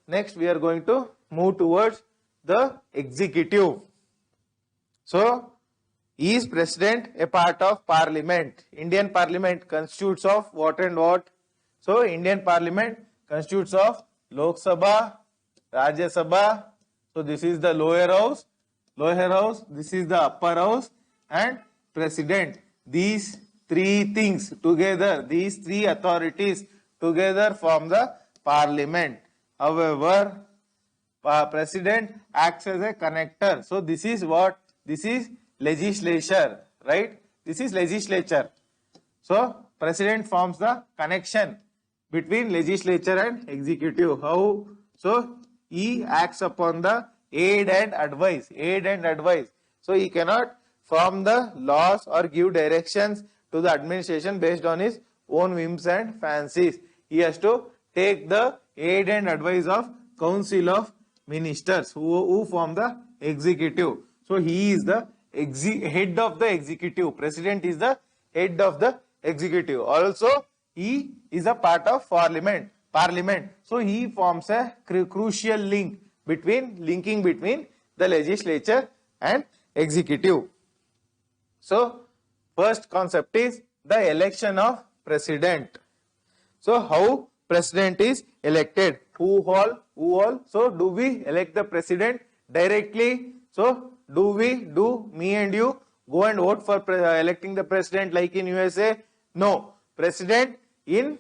next we are going to move towards the executive. So, is President a part of Parliament? Indian Parliament constitutes of what and what? So, Indian Parliament constitutes of Lok Sabha, Rajya Sabha. So, this is the lower house, this is the upper house, and President. These three things together, these three authorities together form the Parliament. However, President acts as a connector. So, this is what? This is legislature, right? This is legislature. So, President forms the connection between legislature and executive. How? So, he acts upon the aid and advice. Aid and advice. So, he cannot form the laws or give directions to the administration based on his own whims and fancies. He has to take the aid and advice of Council of Ministers who form the executive. So, he is the head of the executive. President is the head of the executive. Also, he is a part of Parliament. So, he forms a crucial link between the legislature and executive. So, first concept is the election of president. So, how president is elected? Who all? So, do we elect the president directly? So, do me and you go and vote for electing the president like in USA? No. President in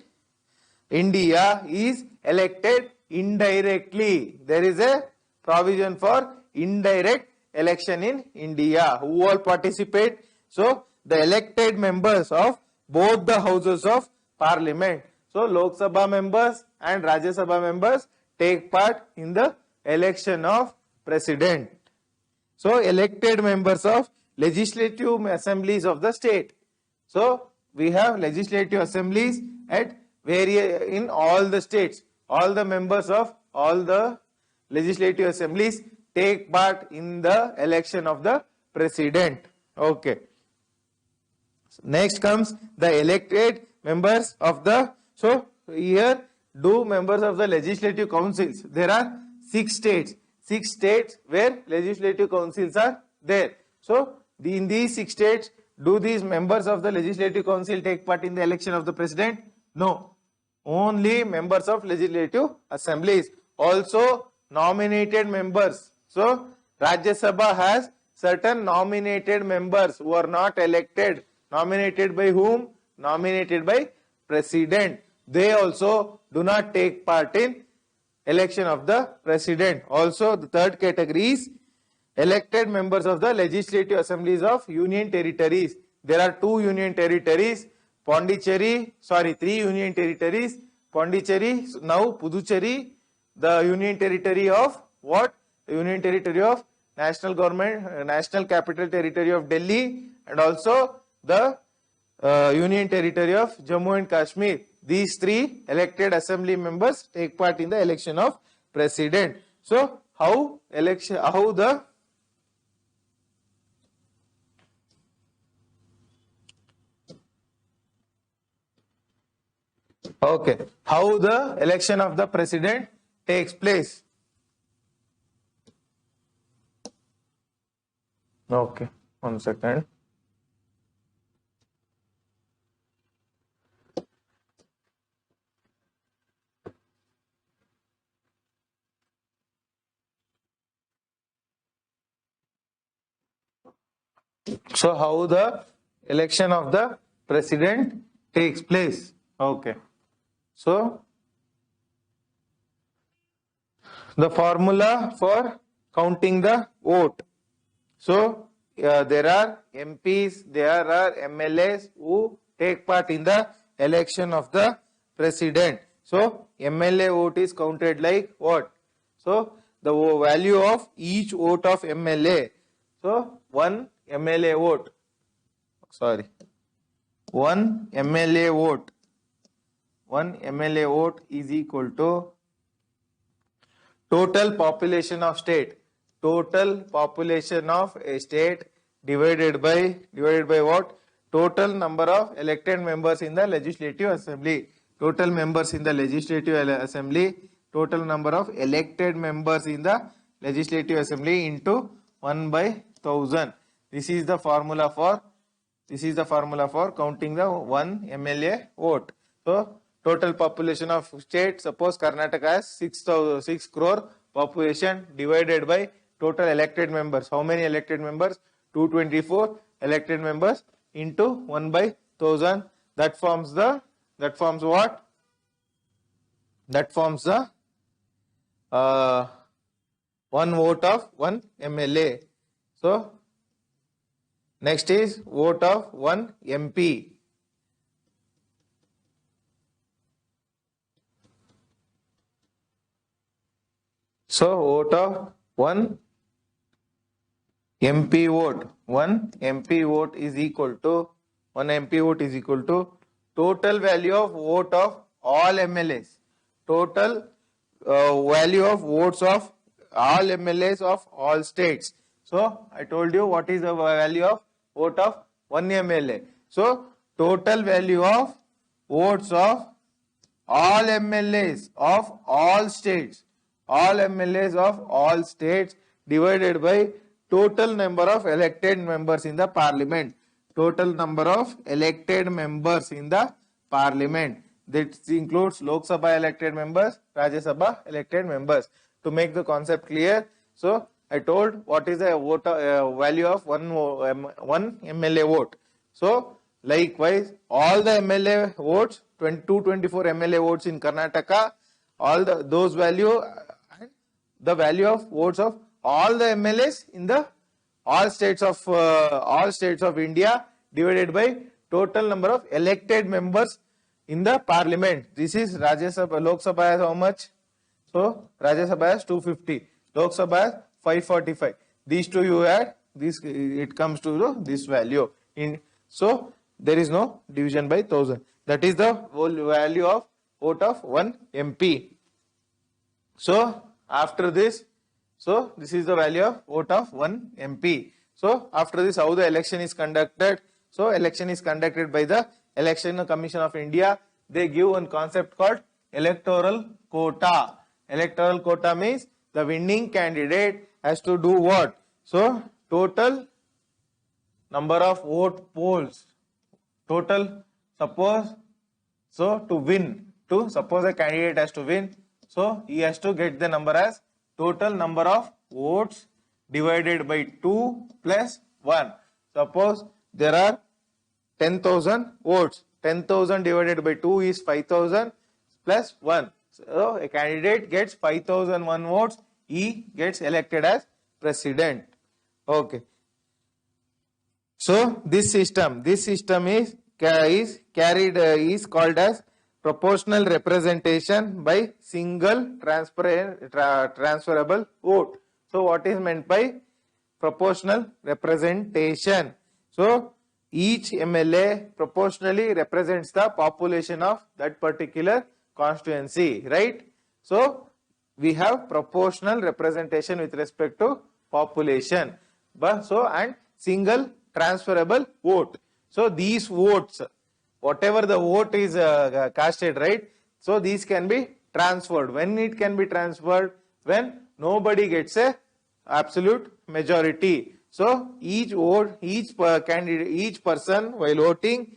India is elected indirectly. There is a provision for indirect election in India. Who all participate? So, the elected members of both the houses of Parliament. So, Lok Sabha members and Rajya Sabha members take part in the election of president. So, elected members of legislative assemblies of the state. So, we have legislative assemblies at in all the states. All the members of all the legislative assemblies take part in the election of the president. Okay. Next comes the elected members of the, so here do members of the legislative councils. There are 6 states where legislative councils are there. So, in these 6 states, do these members of the legislative council take part in the election of the president? No. Only members of legislative assemblies. Also, nominated members. So, Rajya Sabha has certain nominated members who are not elected. Nominated by whom? Nominated by president. They also do not take part in election of the president. Also, the third category is elected members of the legislative assemblies of union territories. There are 2 union territories, Pondicherry, 3 union territories, Pondicherry, now Puducherry, the union territory of what? The union territory of national government, national capital territory of Delhi, and also the union territory of Jammu and Kashmir. These 3 elected assembly members take part in the election of president. So, how the election of the president takes place? Okay, 1 second. So, how the election of the president takes place? Okay. So, the formula for counting the vote. So, there are MPs, there are MLAs who take part in the election of the president. So, MLA vote is counted like what? So, the value of each vote of MLA. So, 1 MLA vote. 1 MLA vote. 1 MLA vote is equal to total population of state. Total population of a state divided by what? Total number of elected members in the legislative assembly. Total members in the legislative assembly total number of elected members in the Legislative Assembly into 1 by 1000. This is the formula for counting the 1 MLA vote. So total population of state, suppose Karnataka has 6 crore population divided by total elected members. How many elected members? 224 elected members into 1 by 1000. That forms what? That forms the 1 vote of 1 MLA. So next is vote of 1 MP. So vote of 1 MP vote. 1 MP vote is equal to total value of vote of all MLAs. Total value of votes of all MLAs of all states. So I told you what is the value of vote of 1 MLA. So total value of votes of all MLAs of all states. All MLAs of all states divided by total number of elected members in the parliament. Total number of elected members in the parliament. That includes Lok Sabha elected members, Rajya Sabha elected members. To make the concept clear, so I told what is the vote value of one MLA vote. So likewise, all the MLA votes, 224 MLA votes in Karnataka, all those value, the value of votes of all the MLAs in the all states of India divided by total number of elected members in the parliament. This is Rajya Sabha. Lok Sabha has how much? So Rajya Sabha has 250. Lok Sabha has 545. These two you add, this it comes to this value. So there is no division by 1000. That is the whole value of vote of 1 MP. So after this, so this is the value of vote of 1 MP. So after this, how the election is conducted? So election is conducted by the Election Commission of India. They give one concept called electoral quota. Electoral quota means the winning candidate has to do what? So total number of vote polls. Total, suppose, so to win, suppose a candidate has to win, so he has to get the number as total number of votes divided by 2 plus 1. Suppose there are 10,000 votes. 10,000 divided by 2 is 5,000 plus 1. So a candidate gets 5,001 votes. He gets elected as president. Okay. So this system is called as proportional representation by single transferable vote. So what is meant by proportional representation? So each MLA proportionally represents the population of that particular constituency, right? So we have proportional representation with respect to population. And single transferable vote. So these votes, whatever the vote is casted, right? So these can be transferred. When it can be transferred? When nobody gets a absolute majority. So each vote, each candidate, each person while voting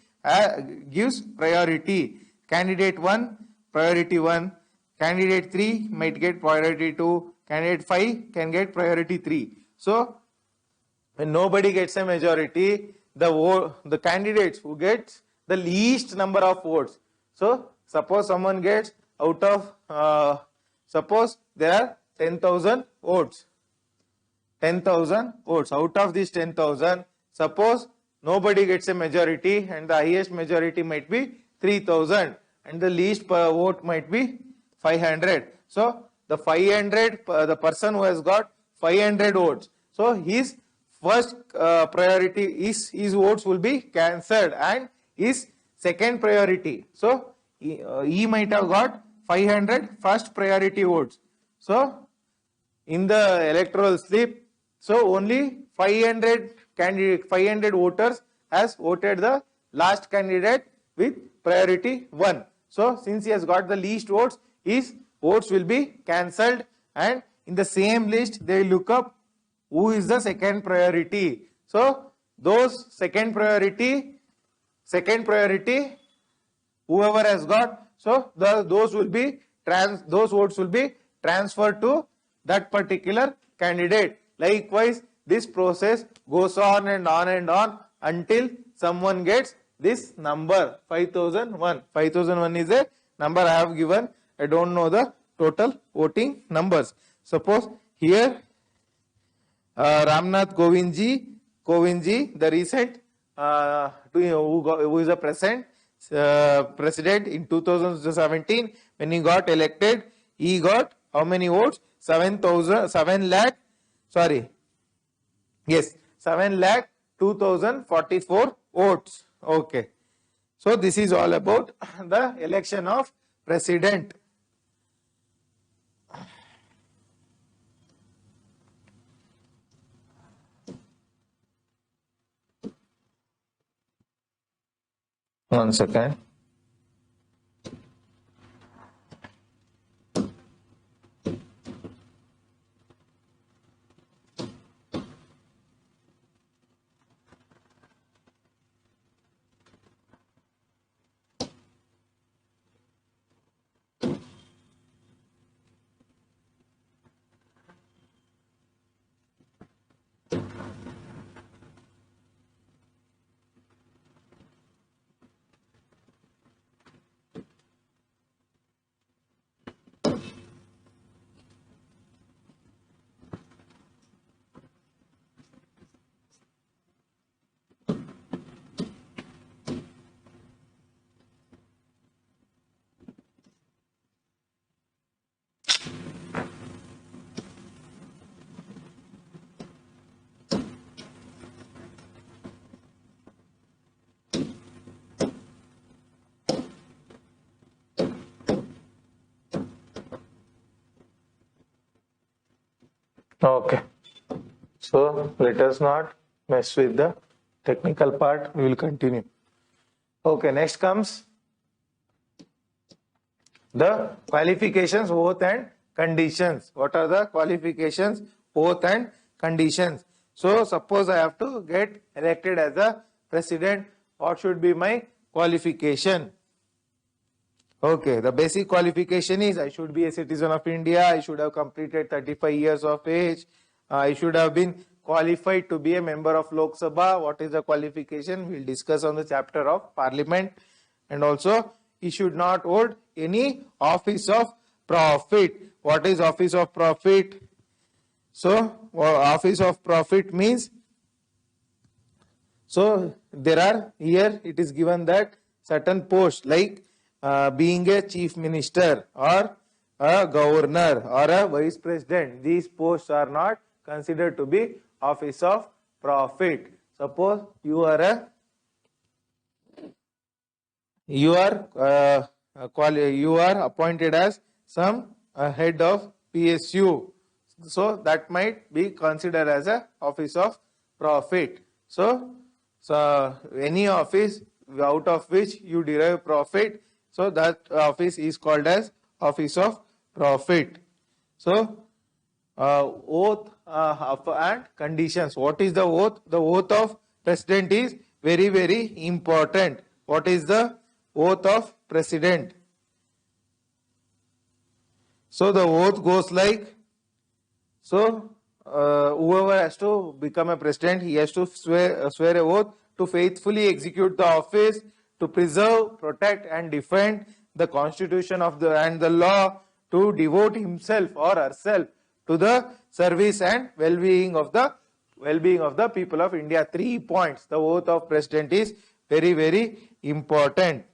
gives priority. Candidate 1, priority 1. Candidate 3 might get priority 2. Candidate 5 can get priority 3. So when nobody gets a majority, the candidates who gets the least number of votes. So suppose someone gets out of, suppose there are 10,000 votes. 10,000 votes. Out of these 10,000, suppose nobody gets a majority and the highest majority might be 3,000 and the least vote might be 500. So the 500, the person who has got 500 votes. So his first priority, his votes will be cancelled and his second priority. So he might have got 500 first priority votes. So in the electoral slip, so only 500 voters has voted the last candidate with priority 1. So since he has got the least votes, his votes will be cancelled, and in the same list they will look up who is the second priority. So those second priority, whoever has got, so those votes will be transferred to that particular candidate. Likewise, this process goes on and on and on until someone gets this number 5001. 5001 is a number I have given. I don't know the total voting numbers. Suppose here Ramnath Kovindji, the recent who is a president in 2017, when he got elected, he got how many votes? 7 lakh 2044 votes. Okay. So this is all about the election of president. One second. Okay, so let us not mess with the technical part. We will continue. Okay, next comes the qualifications, oath and conditions. What are the qualifications, oath and conditions? So suppose I have to get elected as a president, what should be my qualification? Okay, the basic qualification is I should be a citizen of India, I should have completed 35 years of age, I should have been qualified to be a member of Lok Sabha. What is the qualification? We will discuss on the chapter of Parliament. And also, he should not hold any office of profit. What is office of profit? So, office of profit means, so there are, here it is given that certain posts like being a chief minister or a governor or a vice president, these posts are not considered to be office of profit. Suppose you are appointed as some head of PSU, so that might be considered as a office of profit. So any office out of which you derive profit, so that office is called as office of profit. So oath and conditions. What is the oath? The oath of president is very, very important. What is the oath of president? So the oath goes like, so whoever has to become a president, he has to swear a oath to faithfully execute the office, to preserve, protect and defend the constitution of and the law, to devote himself or herself to the service and well-being of the people of India. 3 points. The oath of president is very, very important.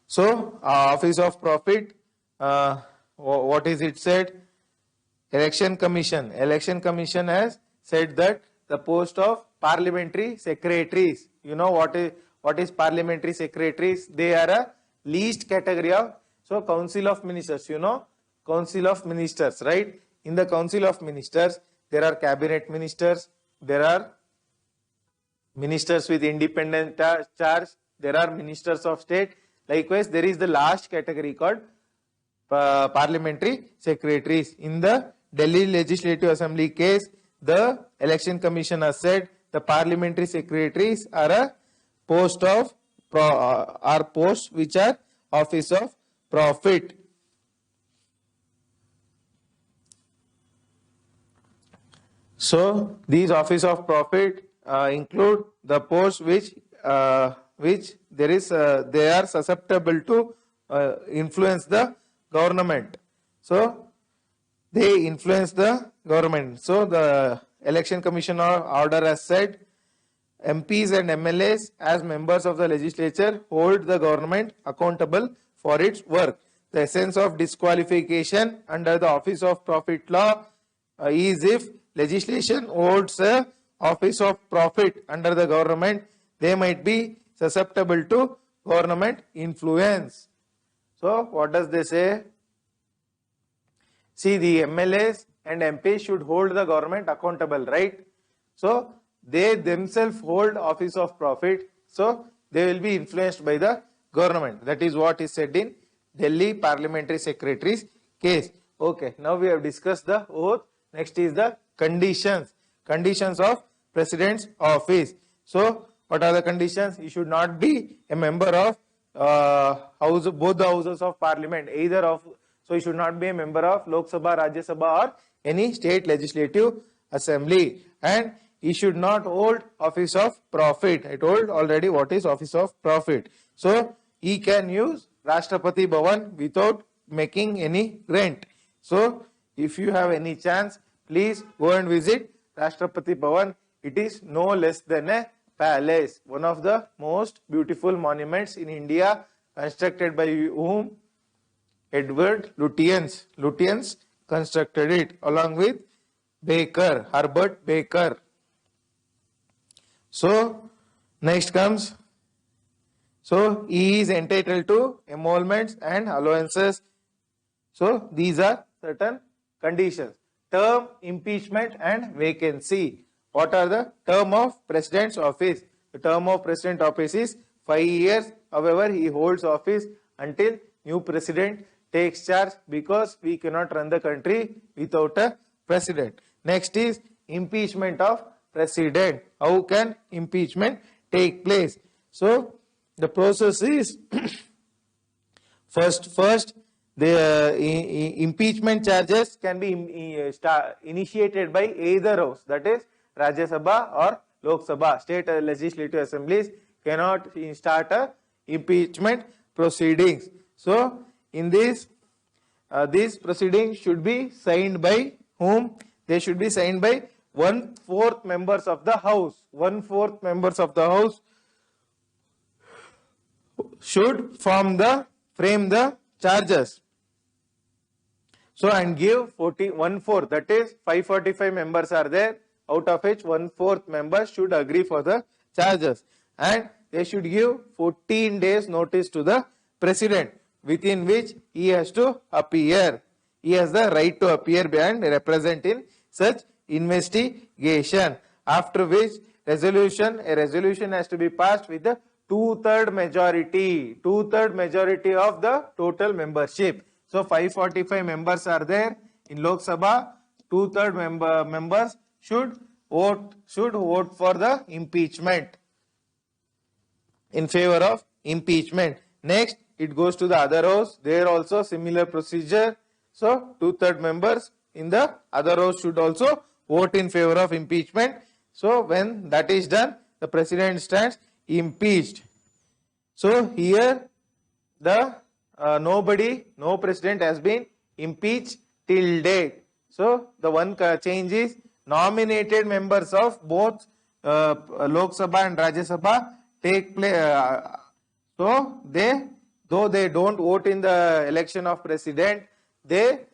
So office of profit, what is it said? Election Commission has said that the post of parliamentary secretaries, you know what is parliamentary secretaries? They are a least category of, so council of ministers, you know, council of ministers, right? In the council of ministers, there are cabinet ministers, there are ministers with independent charge, there are ministers of state, Likewise, there is the last category called parliamentary secretaries. In the Delhi Legislative Assembly case, the Election Commission has said the parliamentary secretaries are a post of are posts which are office of profit. So these office of profit include the posts which there is they are susceptible to influence the government. So they influence the government. So the Election Commission order has said MPs and MLAs as members of the legislature hold the government accountable for its work. The essence of disqualification under the office of profit law is if legislation holds a office of profit under the government, they might be susceptible to government influence. So what does they say? See, the MLAs and MPs should hold the government accountable, right? So they themselves hold office of profit, so they will be influenced by the government. That is what is said in Delhi Parliamentary Secretary's case. Okay, now we have discussed the oath. Next is the conditions of President's office. So what are the conditions? He should not be a member of both the houses of parliament, either of. So he should not be a member of Lok Sabha, Rajya Sabha or any state legislative assembly, and he should not hold office of profit. I told already what is office of profit. So he can use Rashtrapati Bhavan without making any rent. So if you have any chance, please go and visit Rashtrapati Bhavan. It is no less than a palace, one of the most beautiful monuments in India, constructed by whom? Edward Lutyens. Lutyens constructed it along with Baker, Herbert Baker. So next comes, so he is entitled to emoluments and allowances. So these are certain conditions. Term, impeachment and vacancy. What are the term of President's office? The term of President's office is 5 years. However, he holds office until new President takes charge, because we cannot run the country without a President. Next is impeachment of President. How can impeachment take place? So the process is first the impeachment charges can be initiated by either house, that is Rajya Sabha or Lok Sabha. State legislative assemblies cannot start a impeachment proceedings. So in this, these proceedings should be signed by whom? They should be signed by 1/4 members of the house. 1/4 members of the house should frame the charges. So and give 1/4, that is 545 members are there, out of which 1/4 members should agree for the charges, and they should give 14 days notice to the President, within which he has to appear. He has the right to appear and represent in such investigation. After which a resolution has to be passed with the 2/3 majority. 2/3 majority of the total membership. So 545 members are there in Lok Sabha. 2/3 members should vote for the impeachment, in favor of impeachment. Next, it goes to the other house. There also similar procedure. So 2/3 members in the other house should also vote in favor of impeachment. So when that is done, the President stands impeached. So here the no President has been impeached till date. So the one change is nominated members of both Lok Sabha and Rajya Sabha take place. So though they don't vote in the election of President, they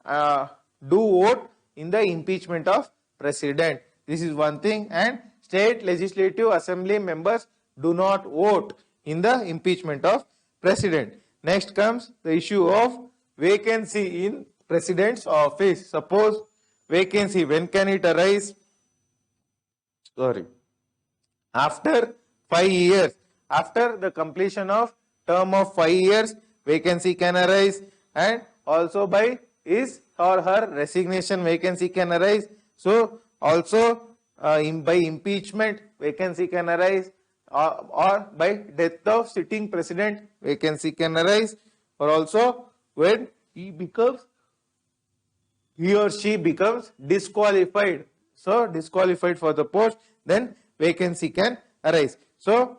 do vote in the impeachment of President. This is one thing. And state legislative assembly members do not vote in the impeachment of President. Next comes the issue of vacancy in President's office. Suppose vacancy, when can it arise? After 5 years, after the completion of term of 5 years, vacancy can arise, and also by his or her resignation, vacancy can arise. So also by impeachment, vacancy can arise, or by death of sitting president, vacancy can arise, or also when he or she becomes disqualified. So disqualified for the post, then vacancy can arise. So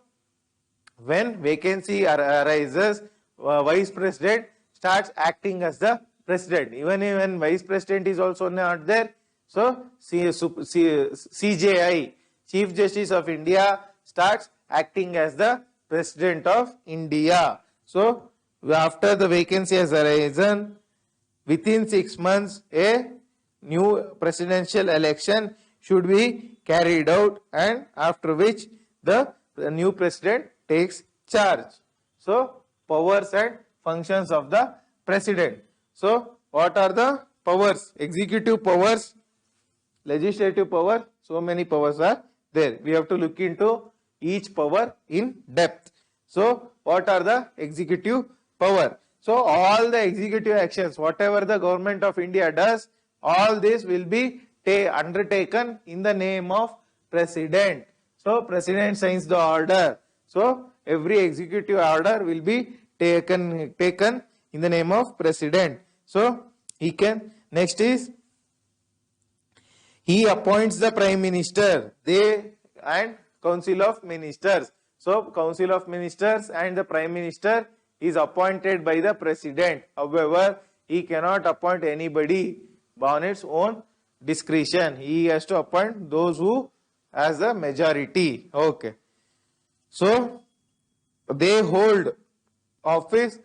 when vacancy arises, vice president starts acting as the president. Even when vice president is also not there, so CJI, Chief Justice of India, starts acting as the president of India. So after the vacancy has arisen, within 6 months, a new presidential election should be carried out, and after which the new president takes charge. So powers and functions of the president. So what are the powers? Executive powers, legislative power, so many powers are there. We have to look into each power in depth. So what are the executive power? So all the executive actions, whatever the government of India does, all this will be undertaken in the name of president. So president signs the order. So every executive order will be taken in the name of president. So he can, next is, he appoints the prime minister, they and council of ministers. So council of ministers and the prime minister is appointed by the president. However, he cannot appoint anybody on its own discretion. He has to appoint those who has the majority. Okay. So they hold office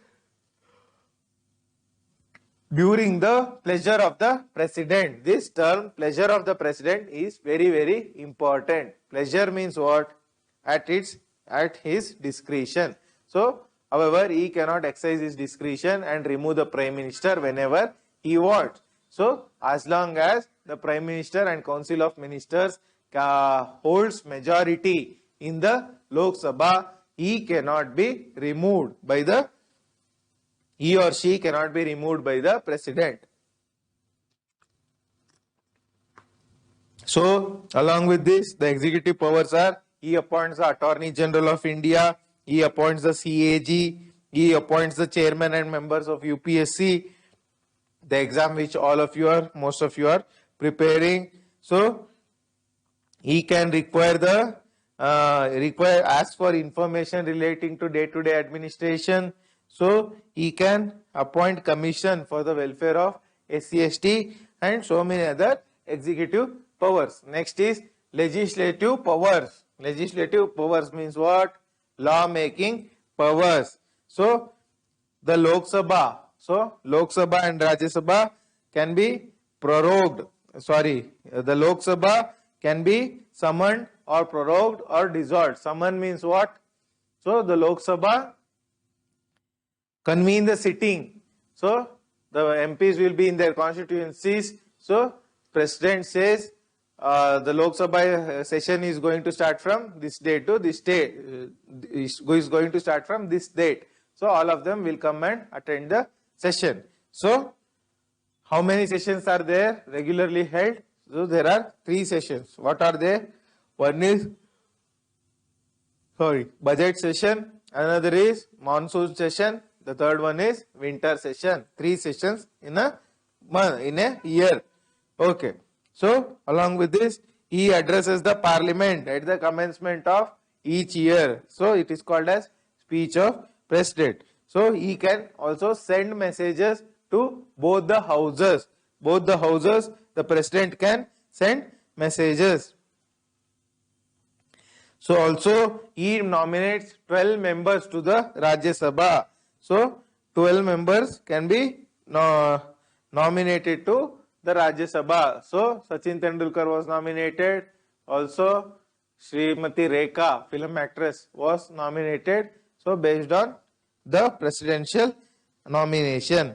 during the pleasure of the president. This term, pleasure of the president, is very, very important. Pleasure means what? At his discretion. So however, he cannot exercise his discretion and remove the prime minister whenever he wants. So as long as the prime minister and council of ministers holds majority in the Lok Sabha, he or she cannot be removed by the president. So along with this, the executive powers are, he appoints the Attorney General of India, he appoints the CAG, he appoints the chairman and members of UPSC, the exam which most of you are preparing. So he can ask for information relating to day-to-day administration. So he can appoint commission for the welfare of SC/ST and so many other executive powers. Next is legislative powers. Legislative powers means what? Law making powers. So the Lok Sabha, and Rajya Sabha can be prorogued. The Lok Sabha can be summoned or prorogued or dissolved. Summon means what? So the Lok Sabha convene the sitting. So the MPs will be in their constituencies. So president says the Lok Sabha session is going to start from this date to this date. Is going to start from this date. So all of them will come and attend the session. So how many sessions are there regularly held? So there are 3 sessions. What are they? One is budget session, another is monsoon session, the third one is winter session. 3 sessions in a year. Okay. So along with this, he addresses the parliament at the commencement of each year. So it is called as speech of president. So he can also send messages to both the houses. The president can send messages. So also he nominates 12 members to the Rajya Sabha. So 12 members can be nominated to the Rajya Sabha. So Sachin Tendulkar was nominated. Also Srimati Rekha, film actress, was nominated. So based on the presidential nomination.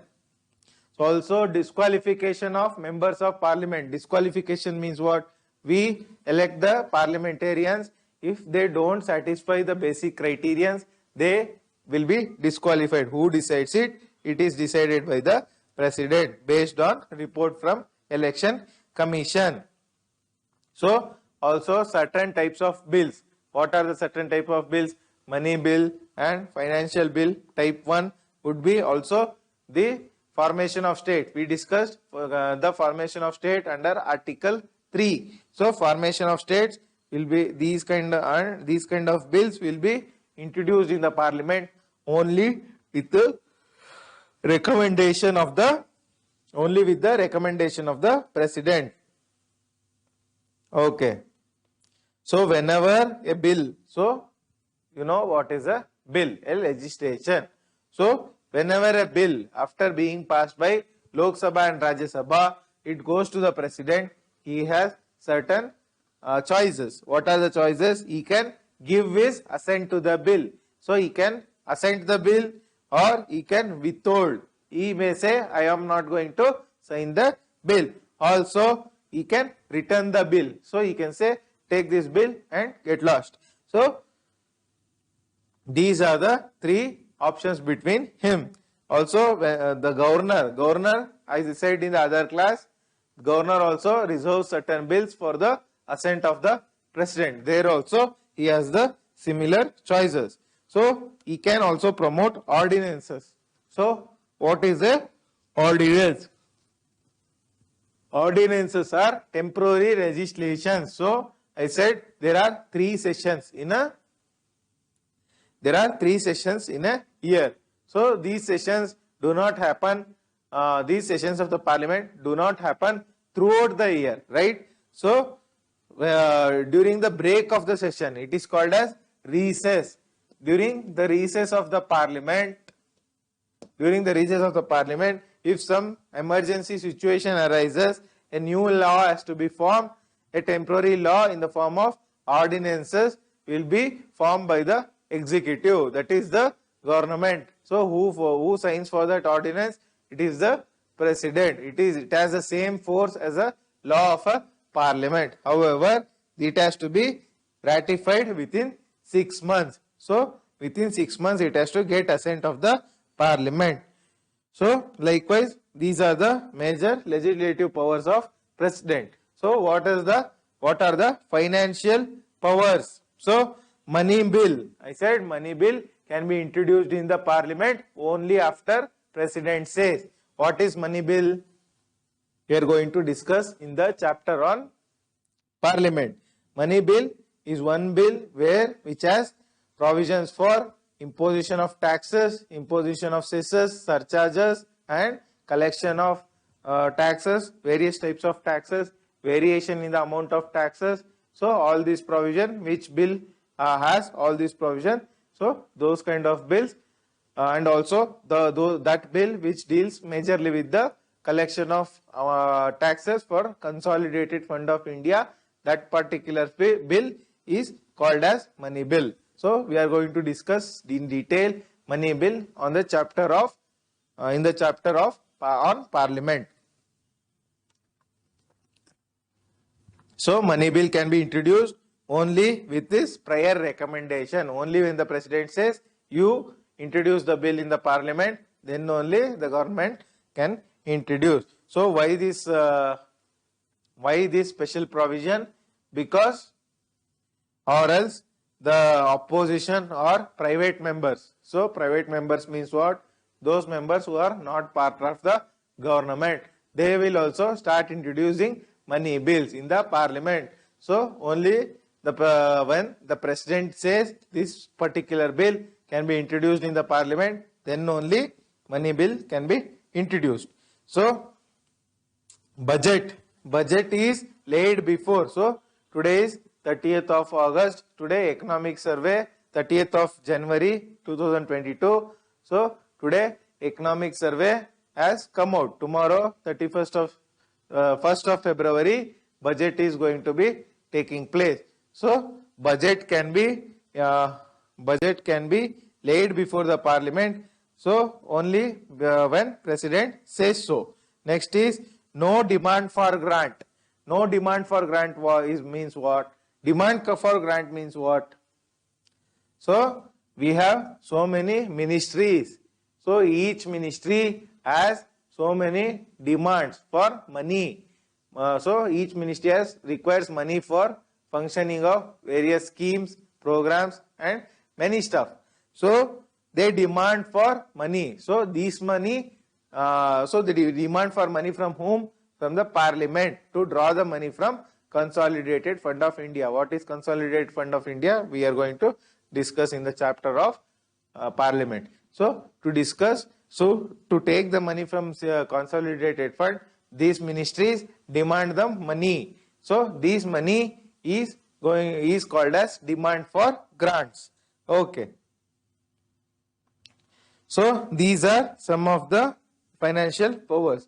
So also disqualification of members of parliament. Disqualification means what? We elect the parliamentarians. If they don't satisfy the basic criterions, they will be disqualified. Who decides it? It is decided by the president based on report from election commission. So also certain types of bills. What are the certain type of bills? Money bill and financial bill. Type 1 would be also the formation of state. We discussed the formation of state under Article 3. So formation of states will be these kind of bills will be introduced in the parliament only with the recommendation of the president. Okay. So whenever a bill, so you know what is a bill? A legislation. So whenever a bill after being passed by Lok Sabha and Rajya Sabha, it goes to the president, he has certain choices. What are the choices? He can give his assent to the bill. So he can assent the bill or he can withhold. He may say, I am not going to sign the bill. Also, he can return the bill. So he can say, take this bill and get lost. So these are the three options between him. Also, the governor, as I said in the other class, governor also reserves certain bills for the assent of the president. There also he has the similar choices. So he can also promote ordinances. So what is a ordinance? Ordinances are temporary legislation. So I said there are three sessions in a year. So these sessions do not happen. These sessions of the parliament do not happen throughout the year, right? So during the break of the session, it is called as recess. During the recess of the parliament, if some emergency situation arises, a new law has to be formed. A temporary law in the form of ordinances will be formed by the executive, that is the government. So who signs for that ordinance? It is the president. It has the same force as a law of a parliament. However, it has to be ratified within 6 months. So within 6 months it has to get assent of the parliament. So likewise, these are the major legislative powers of president. So what are the financial powers? So money bill, I said money bill can be introduced in the parliament only after president says. What is money bill? We are going to discuss in the chapter on parliament. Money bill is one bill which has provisions for imposition of taxes, imposition of cesses, surcharges and collection of taxes, various types of taxes, variation in the amount of taxes. So all these provision, which bill has all these provision. So those kind of bills and also that bill which deals majorly with the collection of taxes for Consolidated Fund of India, that particular bill is called as money bill. So we are going to discuss in detail money bill on the chapter of on parliament. So money bill can be introduced only with this prior recommendation. Only when the president says you introduce the bill in the parliament, then only the government can introduce. So why this special provision? Because or else the opposition or private members. So private members means what? Those members who are not part of the government, they will also start introducing money bills in the parliament. So only when the president says this particular bill can be introduced in the parliament, then only money bill can be introduced. So budget is laid before. So today is 30th of August. Today economic survey 30th of January 2022. So today economic survey has come out. Tomorrow 1st of February budget is going to be taking place. So budget can be laid before the parliament. So only when president says so. Next is no demand for grant. No demand for grant means what? Demand for grant means what? So we have so many ministries. So each ministry has so many demands for money. So each ministry requires money for functioning of various schemes, programs, and many stuff. So they demand for money. So this money, so they demand for money from whom? From the parliament, to draw the money from Consolidated Fund of India. What is Consolidated Fund of India? We are going to discuss in the chapter of parliament. So to discuss, so to take the money from Consolidated Fund, these ministries demand the money. So this money is called as demand for grants. Okay. So these are some of the financial powers.